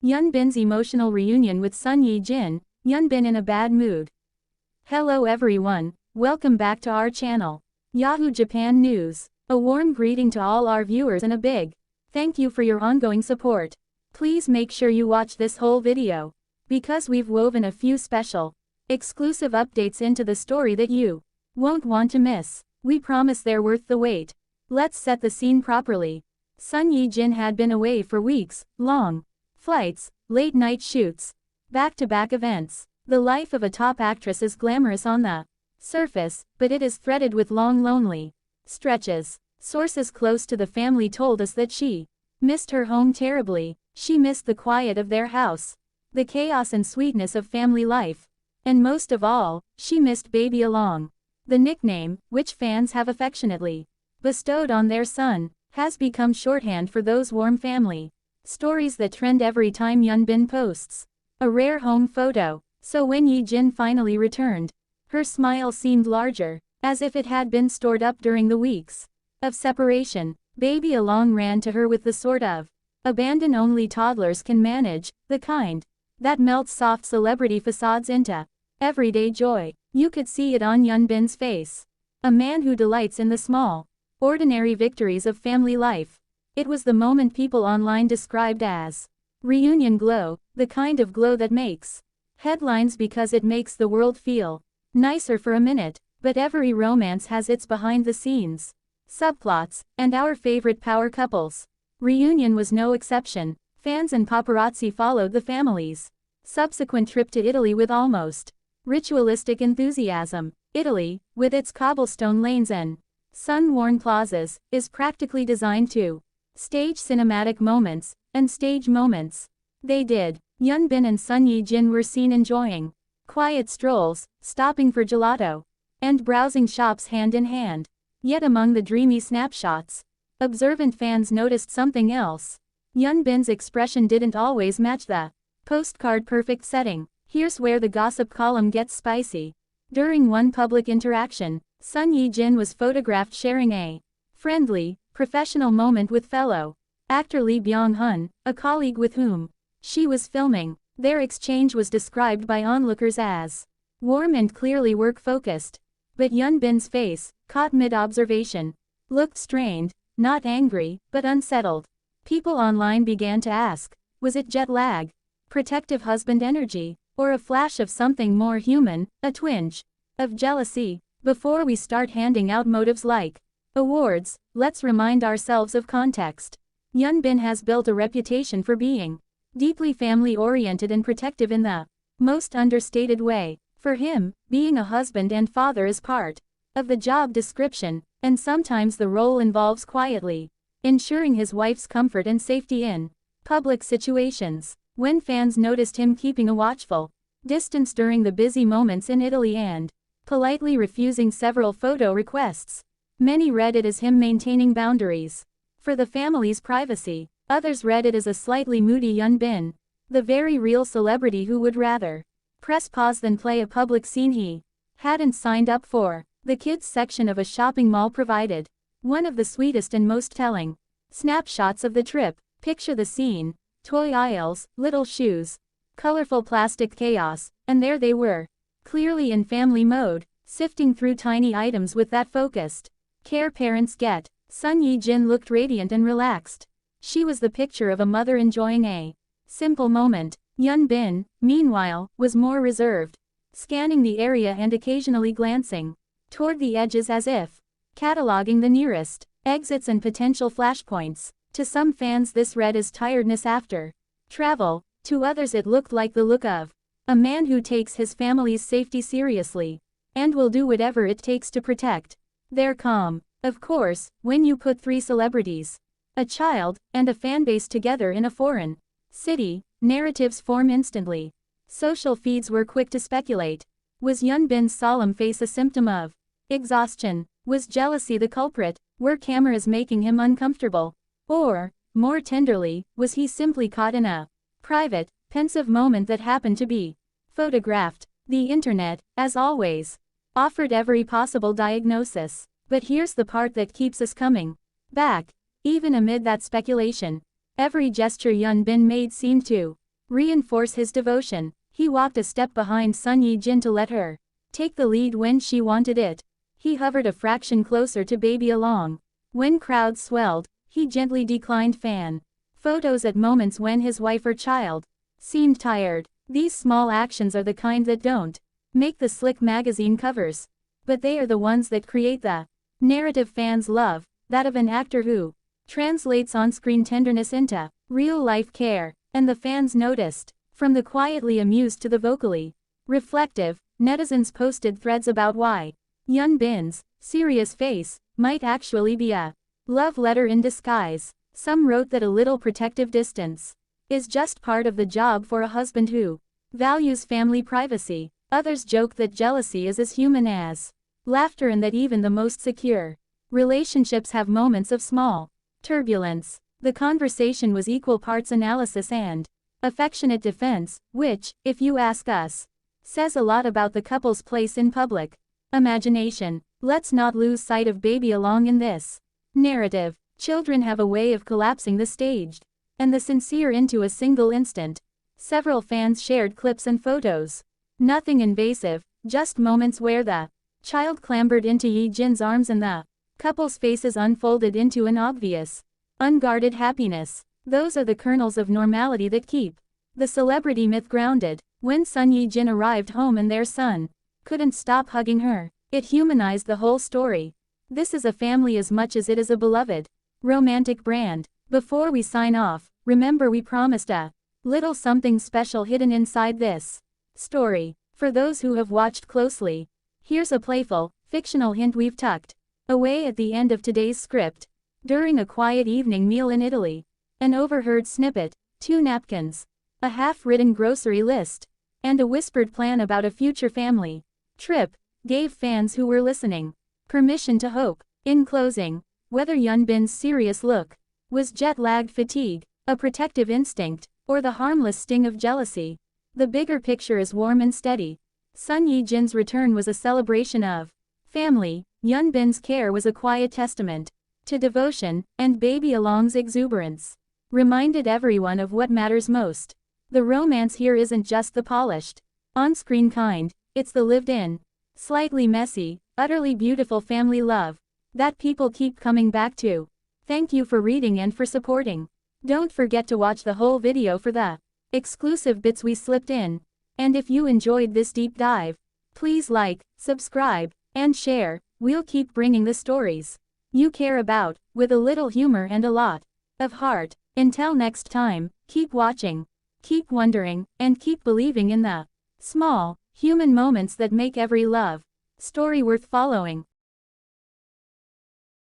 Hyun Bin's emotional reunion with son Ye-jin, Hyun Bin in a bad mood. Hello everyone, welcome back to our channel. Yahoo Japan News. A warm greeting to all our viewers and a big thank you for your ongoing support. Please make sure you watch this whole video, because we've woven a few special, exclusive updates into the story that you won't want to miss. We promise they're worth the wait. Let's set the scene properly. Son Ye-jin had been away for weeks, long flights, late-night shoots, back-to-back events. The life of a top actress is glamorous on the surface, but it is threaded with long lonely stretches. Sources close to the family told us that she missed her home terribly. She missed the quiet of their house, the chaos and sweetness of family life, and most of all, she missed Baby Along. The nickname, which fans have affectionately bestowed on their son, has become shorthand for those warm family stories that trend every time Hyun Bin posts a rare home photo. So when Ye-jin finally returned, her smile seemed larger, as if it had been stored up during the weeks of separation. Baby Along ran to her with the sort of abandon only toddlers can manage, the kind that melts soft celebrity facades into everyday joy. You could see it on Hyun Bin's face. A man who delights in the small, ordinary victories of family life. It was the moment people online described as reunion glow, the kind of glow that makes headlines because it makes the world feel nicer for a minute. But every romance has its behind-the-scenes subplots, and our favorite power couples reunion was no exception. Fans and paparazzi followed the family's subsequent trip to Italy with almost ritualistic enthusiasm. Italy, with its cobblestone lanes and sun-worn plazas, is practically designed to stage cinematic moments and stage moments. They did. Hyun Bin and son Ye-jin were seen enjoying quiet strolls, stopping for gelato, and browsing shops hand in hand. Yet among the dreamy snapshots, observant fans noticed something else. Hyun Bin's expression didn't always match the postcard-perfect setting. Here's where the gossip column gets spicy. During one public interaction, son Ye-jin was photographed sharing a friendly, professional moment with fellow actor Lee Byung-hun, a colleague with whom she was filming. Their exchange was described by onlookers as warm and clearly work-focused. But Hyun Bin's face, caught mid-observation, looked strained, not angry, but unsettled. People online began to ask, was it jet lag, protective husband energy, or a flash of something more human, a twinge of jealousy? Before we start handing out motives like awards, let's remind ourselves of context. Hyun Bin has built a reputation for being deeply family-oriented and protective in the most understated way. For him, being a husband and father is part of the job description, and sometimes the role involves quietly ensuring his wife's comfort and safety in public situations. When fans noticed him keeping a watchful distance during the busy moments in Italy and politely refusing several photo requests, many read it as him maintaining boundaries for the family's privacy. Others read it as a slightly moody Hyun Bin, the very real celebrity who would rather press pause than play a public scene he hadn't signed up for. The kids section of a shopping mall provided one of the sweetest and most telling snapshots of the trip. Picture the scene: toy aisles, little shoes, colorful plastic chaos, and there they were, clearly in family mode, sifting through tiny items with that focused care parents get. Son Ye-jin looked radiant and relaxed. She was the picture of a mother enjoying a simple moment. Hyun Bin, meanwhile, was more reserved, scanning the area and occasionally glancing toward the edges as if cataloging the nearest exits and potential flashpoints. To some fans this read as tiredness after travel, to others it looked like the look of a man who takes his family's safety seriously, and will do whatever it takes to protect their calm. Of course, when you put three celebrities, a child, and a fanbase together in a foreign city, narratives form instantly. Social feeds were quick to speculate. Was Hyun Bin's solemn face a symptom of exhaustion? Was jealousy the culprit? Were cameras making him uncomfortable? Or, more tenderly, was he simply caught in a private, pensive moment that happened to be photographed? The internet, as always, offered every possible diagnosis. But here's the part that keeps us coming back. Even amid that speculation, every gesture Hyun Bin made seemed to reinforce his devotion. He walked a step behind Sun Ye-jin to let her take the lead when she wanted it. He hovered a fraction closer to baby along. When crowds swelled, he gently declined fan photos at moments when his wife or child seemed tired. These small actions are the kind that don't make the slick magazine covers, but they are the ones that create the narrative fans love, that of an actor who translates on-screen tenderness into real-life care. And the fans noticed. From the quietly amused to the vocally reflective, netizens posted threads about why Hyun Bin's serious face might actually be a love letter in disguise. Some wrote that a little protective distance is just part of the job for a husband who values family privacy. Others joked that jealousy is as human as laughter and that even the most secure relationships have moments of small turbulence. The conversation was equal parts analysis and affectionate defense, which, if you ask us, says a lot about the couple's place in public imagination. Let's not lose sight of baby along in this narrative. Children have a way of collapsing the staged and the sincere into a single instant. Several fans shared clips and photos. Nothing invasive, just moments where the child clambered into Ye-jin's arms and the couple's faces unfolded into an obvious, unguarded happiness. Those are the kernels of normality that keep the celebrity myth grounded. When Sun Ye-jin arrived home and their son couldn't stop hugging her, it humanized the whole story. This is a family as much as it is a beloved romantic brand. Before we sign off, remember we promised a little something special hidden inside this story. For those who have watched closely, here's a playful, fictional hint we've tucked away at the end of today's script. During a quiet evening meal in Italy, an overheard snippet, 2 napkins, a half-written grocery list, and a whispered plan about a future family trip, gave fans who were listening permission to hope. In closing, whether Hyun Bin's serious look was jet-lagged fatigue, a protective instinct, or the harmless sting of jealousy, the bigger picture is warm and steady. Sun Ye-jin's return was a celebration of family. Hyun Bin's care was a quiet testament to devotion, and baby along's exuberance reminded everyone of what matters most. The romance here isn't just the polished, on-screen kind, it's the lived-in, slightly messy, utterly beautiful family love that people keep coming back to. Thank you for reading and for supporting. Don't forget to watch the whole video for the exclusive bits we slipped in. And if you enjoyed this deep dive, please like, subscribe, and share. We'll keep bringing the stories you care about, with a little humor and a lot of heart. Until next time, keep watching, keep wondering, and keep believing in the small, human moments that make every love story worth following.